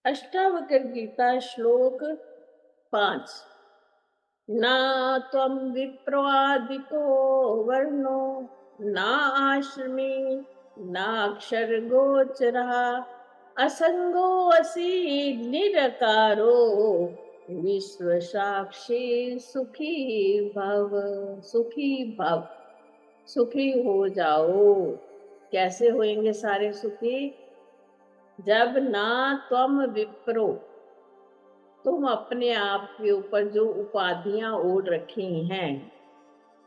अष्टावक्र गीता श्लोक 5। न त्वं विप्रादिको वर्णो न आश्रमी नाक्षरगोचरः असंगोऽसि निरकारो विश्वसाक्षी सुखी भव। सुखी भव, सुखी हो जाओ। कैसे होएंगे सारे सुखी? जब ना त्वम विप्रो, तुम अपने आप के ऊपर जो उपाधियां ओढ़ रखी हैं।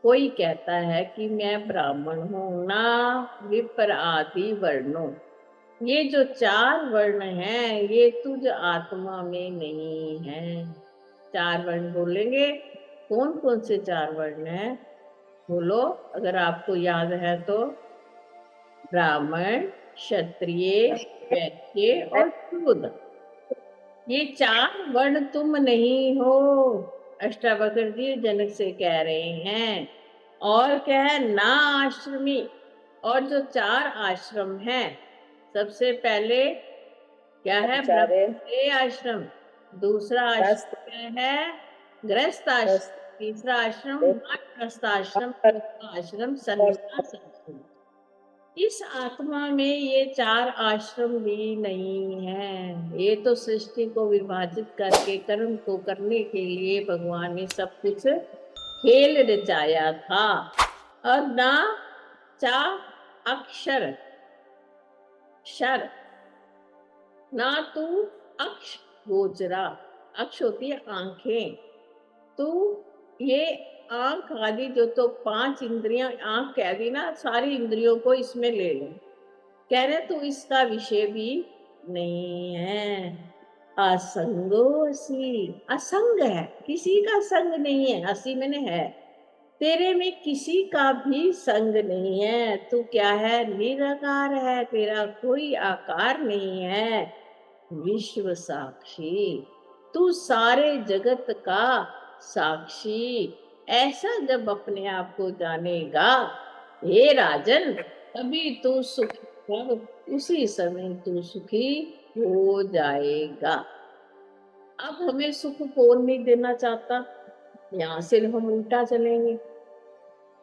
कोई कहता है कि मैं ब्राह्मण हूं, ना विप्र आदि वर्णों। ये जो 4 वर्ण हैं ये तुझ आत्मा में नहीं है। 4 वर्ण बोलेंगे, कौन कौन से 4 वर्ण हैं? बोलो अगर आपको याद है तो। ब्राह्मण, क्षत्रिय, वैश्य और शूद्र। ये 4 वर्ण तुम नहीं हो। अष्टावक्र जी जनक से कह रहे हैं। और क्या है? ना आश्रमी। और जो 4 आश्रम हैं, सबसे पहले क्या है? ब्रह्मचर्य आश्रम। दूसरा आश्रम क्या है? गृहस्थ आश्रम। तीसरा आश्रम वानप्रस्थ आश्रम। चौथा आश्रम सन्यास आश्रम। इस आत्मा में ये 4 आश्रम भी नहीं है। ये तो सृष्टि को विभाजित करके कर्म को करने के लिए भगवान ने सब कुछ खेल रचाया था। और ना चा अक्षर शर, ना तू अक्ष गोचरा। अक्ष होती है आंखें। तू ये आंख आदि जो तो 5 इंद्रियां, आंख कह दी ना, सारी इंद्रियों को इसमें ले लो। कह रहे तो इसका विषय भी नहीं है। असंगो असी, असंग है, किसी का संग नहीं है। असी मैंने है, तेरे में किसी का भी संग नहीं है। तू क्या है? निराकार है, तेरा कोई आकार नहीं है। विश्व साक्षी, तू सारे जगत का साक्षी। ऐसा जब अपने आप को जानेगा हे राजन, तभी तू सुखी, तब उसी समय तू सुखी हो जाएगा। अब हमें सुख कौन नहीं देना चाहता? यहाँ से हम उल्टा चलेंगे।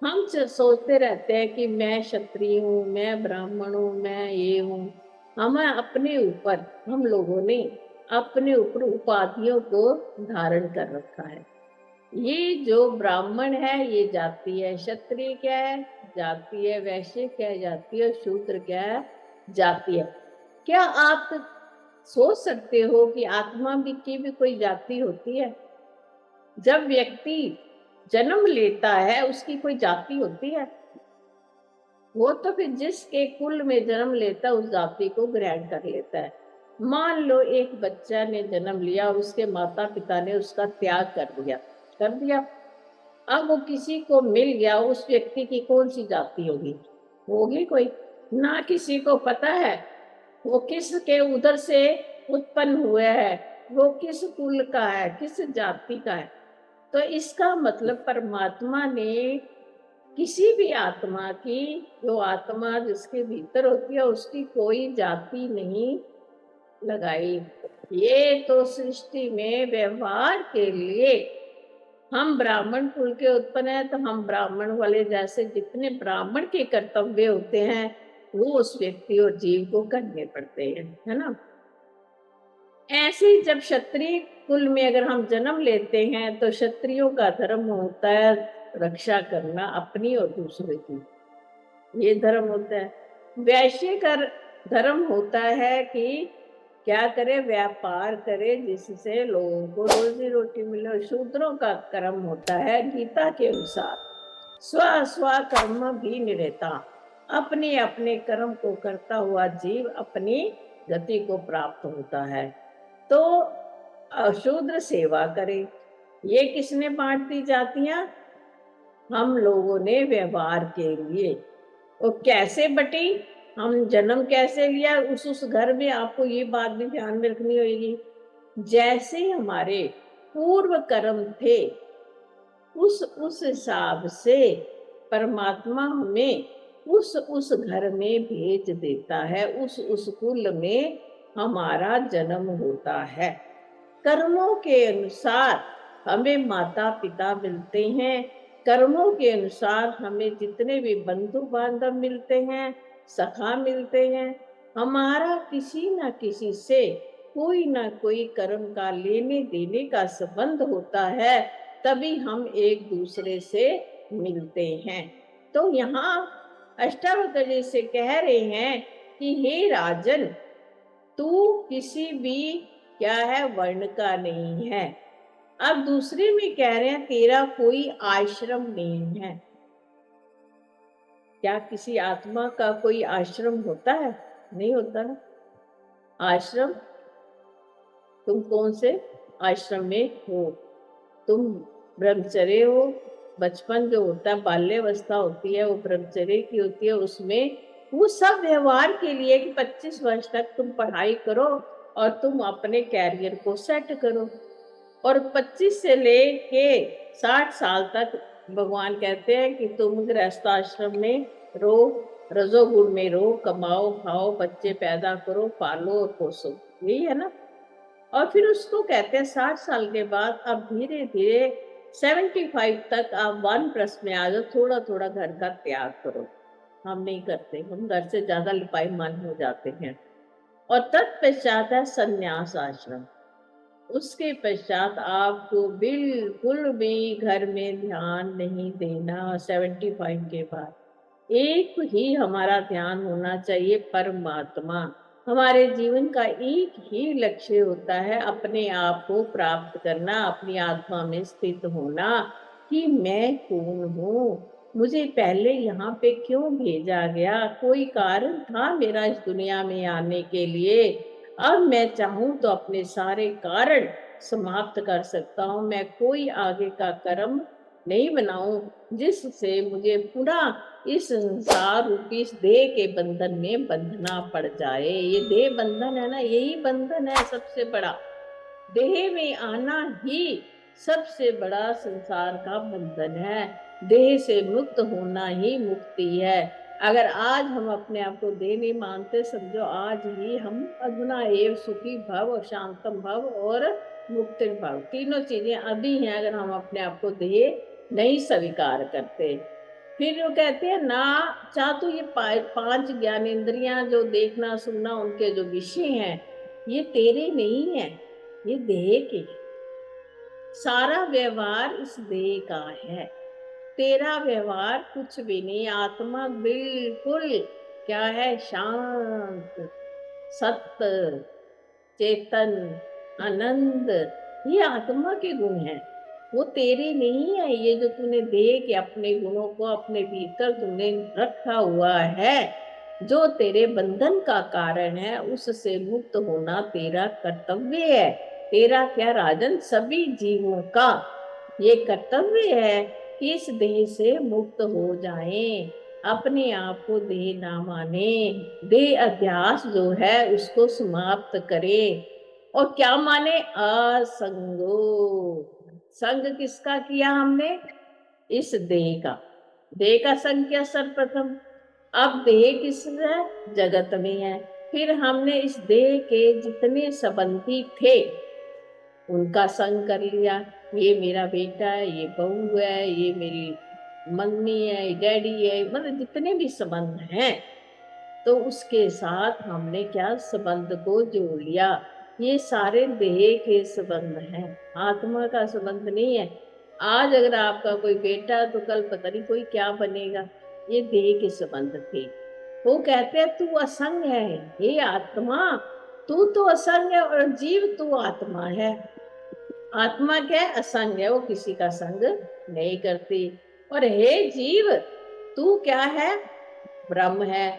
हम सोचते रहते हैं कि मैं क्षत्रिय हूँ, मैं ब्राह्मण हूँ, मैं ये हूँ। हमें अपने ऊपर, हम लोगों ने अपने ऊपर उपाधियों को धारण कर रखा है। ये जो ब्राह्मण है ये जाति है, क्षत्रिय क्या है? जाति है, वैश्य क्या है? जाति है, शूद्र क्या है? जाति है। क्या आप सोच सकते हो कि आत्मा की भी कोई जाति होती है? जब व्यक्ति जन्म लेता है उसकी कोई जाति होती है? वो तो फिर जिसके कुल में जन्म लेता है उस जाति को ग्रहण कर लेता है। मान लो एक बच्चा ने जन्म लिया और उसके माता पिता ने उसका त्याग कर दिया। अब वो किसी को मिल गया, उस व्यक्ति की कौन सी जाति होगी? होगी कोई ना। किसी को पता है वो किस के उधर से उत्पन्न हुए है, वो किस कुल का है, किस जाति का है। तो इसका मतलब परमात्मा ने किसी भी आत्मा की, जो आत्मा जिसके भीतर होती है उसकी कोई जाति नहीं लगाई। ये तो सृष्टि में व्यवहार के लिए, हम ब्राह्मण कुल के उत्पन्न है तो हम ब्राह्मण वाले जैसे जितने ब्राह्मण के कर्तव्य होते हैं वो उस व्यक्ति और जीव को करने पड़ते हैं, है ना। ऐसे ही जब क्षत्रिय कुल में अगर हम जन्म लेते हैं तो क्षत्रियों का धर्म होता है रक्षा करना अपनी और दूसरे की, ये धर्म होता है। वैश्य का धर्म होता है कि क्या करे? व्यापार करे जिससे लोगों को रोजी रोटी मिले। शूद्रों का कर्म होता है गीता के अनुसार स्व स्व कर्म भी निरता, अपने अपने कर्म को करता हुआ जीव अपनी गति को प्राप्त होता है। तो शूद्र सेवा करे। ये किसने बांट दी जातियां? हम लोगों ने व्यवहार के लिए। वो कैसे बटी? हम जन्म कैसे लिया उस घर में, आपको ये बात भी ध्यान में रखनी होगी। जैसे हमारे पूर्व कर्म थे उस हिसाब से परमात्मा हमें उस घर में भेज देता है, उस कुल में हमारा जन्म होता है। कर्मों के अनुसार हमें माता पिता मिलते हैं, कर्मों के अनुसार हमें जितने भी बंधु बांधव मिलते हैं, सखा मिलते हैं। हमारा किसी न किसी से कोई ना कोई कर्म का लेने देने का संबंध होता है, तभी हम एक दूसरे से मिलते हैं। तो यहाँ अष्टावक्र जी से कह रहे हैं कि हे राजन, तू किसी भी क्या है वर्ण का नहीं है। अब दूसरे में कह रहे हैं तेरा कोई आश्रम नहीं है। क्या किसी आत्मा का कोई आश्रम होता है? नहीं होता ना। आश्रम, तुम कौन से आश्रम में हो? तुम ब्रह्मचर्य हो। बचपन जो होता है, बाल्यावस्था होती है, वो ब्रह्मचर्य की होती है। उसमें वो सब व्यवहार के लिए कि 25 वर्ष तक तुम पढ़ाई करो और तुम अपने कैरियर को सेट करो। और 25 से लेके 60 साल तक भगवान कहते हैं कि तुम गृहस्थ आश्रम में रहो, रजोगुण में रहो, कमाओ खाओ, बच्चे पैदा करो, पालो और पोसो। यही है ना। और फिर उसको कहते हैं 60 साल के बाद अब धीरे धीरे 75 तक आप वानप्रस्थ में आ जाओ, थोड़ा थोड़ा घर का त्याग करो। हम नहीं करते, हम घर से ज्यादा लिपाईमान हो जाते हैं। और तत्पश्चात है संन्यास आश्रम। उसके पश्चात आपको बिल्कुल भी घर में ध्यान नहीं देना। 75 के बाद एक ही हमारा ध्यान होना चाहिए, परमात्मा। हमारे जीवन का एक ही लक्ष्य होता है, अपने आप को प्राप्त करना, अपनी आत्मा में स्थित होना कि मैं कौन हूँ, मुझे पहले यहाँ पे क्यों भेजा गया, कोई कारण था मेरा इस दुनिया में आने के लिए। अब मैं चाहूं तो अपने सारे कारण समाप्त कर सकता हूँ। मैं कोई आगे का कर्म नहीं बनाऊं जिससे मुझे पुनः इस संसार रूपी इस देह के बंधन में बंधना पड़ जाए। ये देह बंधन है ना, यही बंधन है सबसे बड़ा। देह में आना ही सबसे बड़ा संसार का बंधन है। देह से मुक्त होना ही मुक्ति है। अगर आज हम अपने आप को देह नहीं मानते, समझो आज ही हम अधुना एव सुखी भव, शांतम भव और मुक्ति भव, तीनों चीजें अभी हैं अगर हम अपने आप को देह नहीं स्वीकार करते। फिर वो कहते हैं ना, चाह तो ये 5 ज्ञानेंद्रियां जो देखना सुनना उनके जो विषय हैं, ये तेरे नहीं है, ये देह के। सारा व्यवहार इस देह का है, तेरा व्यवहार कुछ भी नहीं। आत्मा बिल्कुल क्या है, शांत, सत्य, चेतन, आनंद, ये आत्मा के गुण हैं, वो तेरे नहीं है। ये जो तूने देह के अपने गुणों को अपने भीतर तूने रखा हुआ है, जो तेरे बंधन का कारण है, उससे मुक्त होना तेरा कर्तव्य है। तेरा क्या राजन, सभी जीवों का ये कर्तव्य है कि इस देह से मुक्त हो जाएं, अपने आप को देह ना माने, देह अध्यास जो है उसको समाप्त करे। और क्या माने, असंगो। संग किसका किया हमने? इस देह का। देह का संग किया सर्वप्रथम। अब देह किस है? जगत में है। फिर हमने इस देह के जितने संबंधी थे उनका संग कर लिया। ये मेरा बेटा है, ये बहू है, ये मेरी मम्मी है, ये डैडी है, मतलब जितने भी संबंध हैं, तो उसके साथ हमने क्या संबंध को जोड़ लिया। ये सारे देह के संबंध हैं, आत्मा का संबंध नहीं है। आज अगर आपका कोई बेटा है तो कल पता नहीं कोई क्या बनेगा। ये देह के संबंध थे। वो कहते हैं तू असंग है, हे आत्मा, तू तो असंग है और जीव तू आत्मा है। आत्मा क्या है? असंग है, वो किसी का संग नहीं करती। और हे जीव, तू क्या है? ब्रह्म है।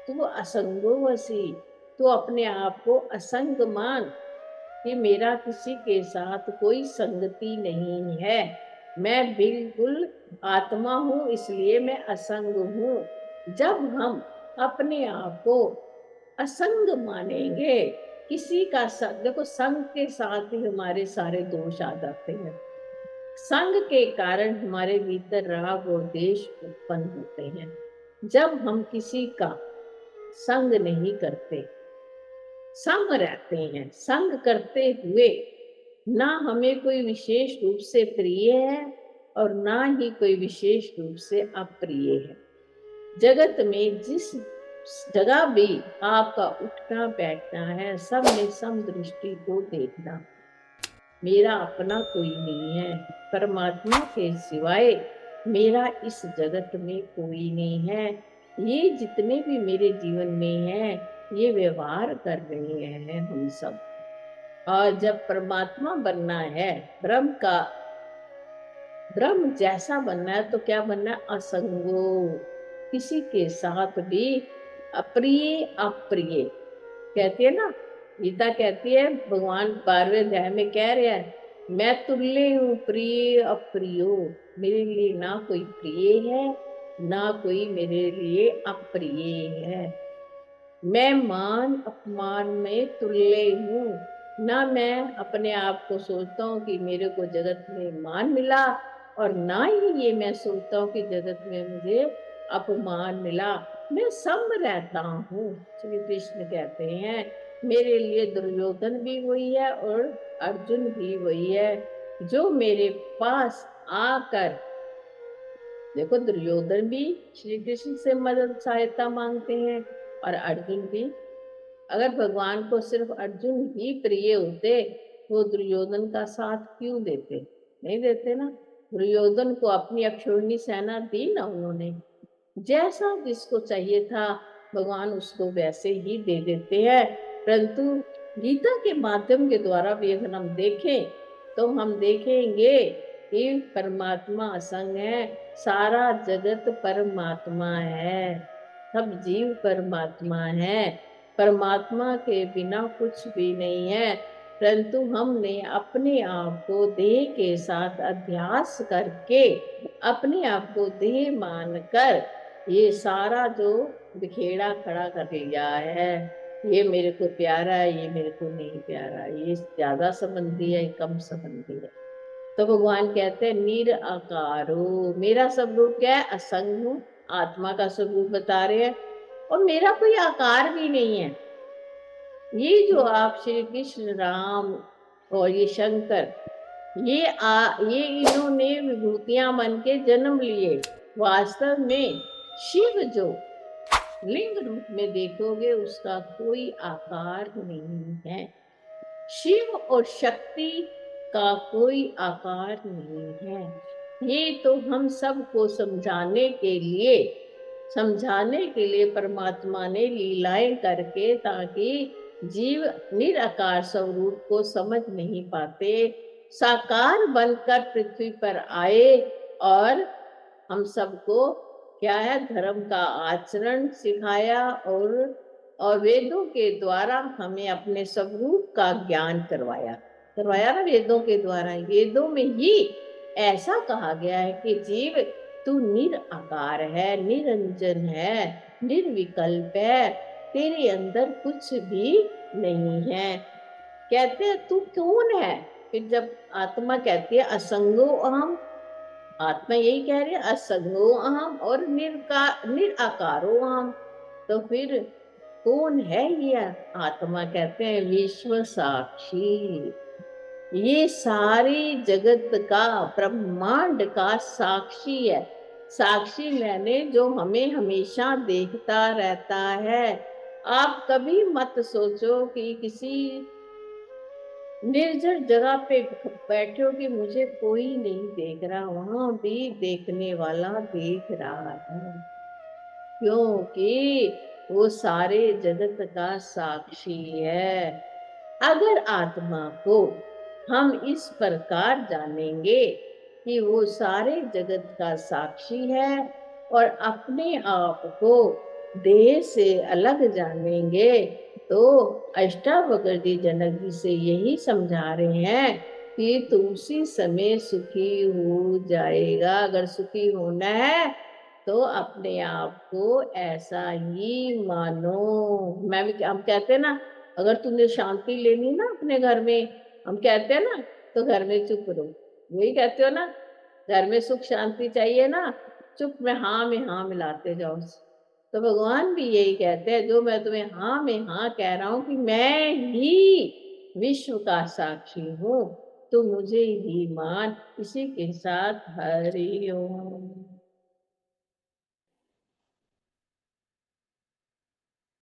तू असंगो वसी, तू अपने आप को असंग मान कि मेरा किसी के साथ कोई संगति नहीं है, मैं बिल्कुल आत्मा हूँ, इसलिए मैं असंग हूँ। जब हम अपने आप को असंग मानेंगे, किसी का संग, देखो संग के साथ ही हमारे सारे दोष आ जाते हैं। संग के कारण हमारे भीतर राग और द्वेष उत्पन्न होते हैं। जब हम किसी का संग नहीं करते, सम रहते हैं, संग करते हुए ना हमें कोई विशेष रूप से प्रिय है और ना ही कोई विशेष रूप से अप्रिय है। जगत में जिस जगह भी आपका उठना बैठना है, सब में सम दृष्टि को देखना। मेरा अपना कोई नहीं है, परमात्मा के सिवाय मेरा इस जगत में कोई नहीं है। ये जितने भी मेरे जीवन में हैं, ये व्यवहार कर रहे हैं हम सब। और जब परमात्मा बनना है, ब्रह्म जैसा बनना है, तो क्या बनना है? असंगो, किसी के साथ भी अप्रिय अप्रिय। कहती है ना, गीता कहती है, भगवान 12वें अध्याय में कह रहे हैं, मैं तुल्य हूँ प्रिय अप्रियो। मेरे लिए ना कोई प्रिय है, ना कोई मेरे लिए अप्रिय है। मैं मान अपमान में तुल्य हूँ। ना मैं अपने आप को सोचता हूँ कि मेरे को जगत में मान मिला, और ना ही ये मैं सोचता हूँ कि जगत में मुझे अपमान मिला। मैं सम रहता हूँ। श्री कृष्ण कहते हैं, मेरे लिए दुर्योधन भी वही है और अर्जुन भी वही है, जो मेरे पास आकर, देखो दुर्योधन भी श्री कृष्ण से मदद सहायता मांगते हैं, और अर्जुन भी। अगर भगवान को सिर्फ अर्जुन ही प्रिय होते, वो दुर्योधन का साथ क्यों देते? नहीं देते ना। दुर्योधन को अपनी अक्षौहिणी सेना दी ना उन्होंने। जैसा जिसको चाहिए था, भगवान उसको वैसे ही दे देते हैं। परंतु गीता के माध्यम के द्वारा भी अगर हम देखें, तो हम देखेंगे कि परमात्मा असंग है, सारा जगत परमात्मा है, सब जीव परमात्मा है। परमात्मा के बिना कुछ भी नहीं है। परंतु हमने अपने आप को देह के साथ अध्यास करके, अपने आप को देह मानकर, ये सारा जो बिखेड़ा खड़ा कर लिया है, ये मेरे को प्यारा है, ये मेरे को नहीं प्यारा, ये ज्यादा संबंधी है, ये कम संबंधी है। तो भगवान कहते हैं निराकारो, मेरा स्वरूप क्या है? असंग हूँ। आत्मा का स्वरूप बता रहे हैं, और मेरा कोई आकार भी नहीं है। ये जो आप श्री कृष्ण राम और ये शंकर, ये इन्होंने विभूतियां बन के जन्म लिए। वास्तव में शिव जो लिंग रूप में देखोगे, उसका कोई आकार नहीं है। शिव और शक्ति का कोई आकार नहीं है। ये तो हम सबको समझाने के लिए परमात्मा ने लीलाएं करके, ताकि जीव निराकार स्वरूप को समझ नहीं पाते, साकार बनकर पृथ्वी पर आए, और हम सबको क्या है? धर्म का आचरण सिखाया, और वेदों के द्वारा हमें अपने स्वरूप का ज्ञान करवाया ना, वेदों के द्वारा। वेदों में ही ऐसा कहा गया है कि जीव, तू निराकार है, निरंजन है, निर्विकल्प है, तेरे अंदर कुछ भी नहीं है। कहते हैं तू कौन है? फिर जब आत्मा कहती है असंगो अहम, आत्मा यही कह रही है, असंगो अहम और निराकारो अहम, तो फिर कौन है ये आत्मा? कहते हैं विश्व साक्षी। ये सारी जगत का, ब्रह्मांड का साक्षी है। साक्षी मैंने जो हमें हमेशा देखता रहता है। आप कभी मत सोचो कि किसी निर्जन जगह पे बैठे हो कि मुझे कोई नहीं देख रहा, वहां भी देखने वाला देख रहा है, क्योंकि वो सारे जगत का साक्षी है। अगर आत्मा को हम इस प्रकार जानेंगे कि वो सारे जगत का साक्षी है, और अपने आप को देह से अलग जानेंगे, तो अष्टावक्र जी जनक जी से यही समझा रहे हैं कि तू उसी समय सुखी हो जाएगा। अगर सुखी होना है, तो अपने आप को ऐसा ही मानो। हम कहते हैं ना, अगर तुमने शांति लेनी ना अपने घर में, हम कहते हैं ना, तो घर में चुप रहो। वही कहते हो ना, घर में सुख शांति चाहिए ना, चुप में हाँ मिलाते जाओ। तो भगवान भी यही कहते हैं, जो मैं तुम्हें हाँ में हाँ कह रहा हूँ कि मैं ही विश्व का साक्षी हूँ, तो मुझे ही मान। इसी के साथ हरि ओम।